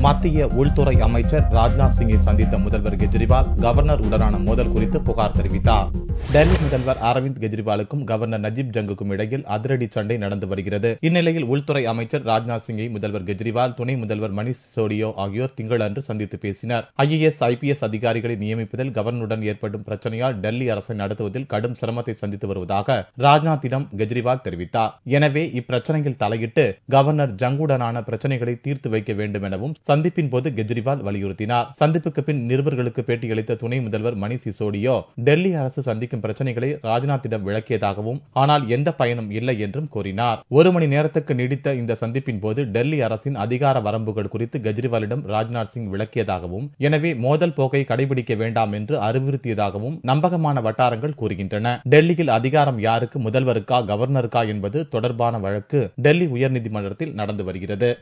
மத்திய உள்துறை அமைச்சர் ராஜ்நாத் சிங்கை சந்தித்த முதல்வர் கெஜ்ரிவால் கவர்னர் உடனான மோதல் குறித்து புகார் தெரிவித்தார். டெல்லி முதல்வர் அரவிந்த் கெஜ்ரிவாலுக்கும் கவர்னர் நஜீப் ஜங்குக்கும் இடையில் அதிரடி சண்டை நடந்து வருகிறது. இந்நிலையில் உள்துறை அமைச்சர் ராஜ்நாத் சிங்கை முதல்வர் கெஜ்ரிவால், துணை முதல்வர் மணீஷ் சிசோடியா ஆகியோர் திங்களன்று சந்தித்து பேசினர். IAS, IPS அதிகாரிகளை நியமிப்பதில் கவர்னருடன் ஏற்படும் பிரச்சனையால் டெல்லி அரசை நடத்துவதில் கடும் சிரமத்தை சந்தித்து வருவதாக ராஜ்நாத்திடம் கெஜ்ரிவால் தெரிவித்தார். எனவே இப்பிரச்சனையில் தலையிட்டு கவர்னர் ஜங்குடனான பிரச்சனைகளை தீர்த்து வைக்க வேண்டும் எனவும் சந்திப்பின் போது கெஜ்ரிவால் வலியுறுத்தினார். சந்திப்புக்கு பின் நிருபர்களுக்கு பேட்டியளித்த துணை முதல்வர் மணீஷ் சிசோடியா, டெல்லி அரசு சந்திக்கும் பிரச்சனைகளை ராஜ்நாத்திடம் விளக்கியதாகவும், ஆனால் எந்த பயனும் இல்லை என்றும் கூறினார். 1 மணி நேரத்துக்கு நீடித்த இந்த சந்திப்பின் போது டெல்லி அரசின் அதிகார வரம்புகள் குறித்து கெஜ்ரிவாலிடம் ராஜ்நாத் சிங் விளக்கியதாகவும், எனவே மோதல் போக்கை கடைபிடிக்க வேண்டாம் என்று அறிவுறுத்தியதாகவும் நம்பகமான வட்டாரங்கள் கூறுகின்றன. டெல்லியில் அதிகாரம் யாருக்கு, முதல்வருக்கா கவர்னருக்கா என்பது தொடர்பான வழக்கு டெல்லி உயர்நீதிமன்றத்தில் நடந்து வருகிறது.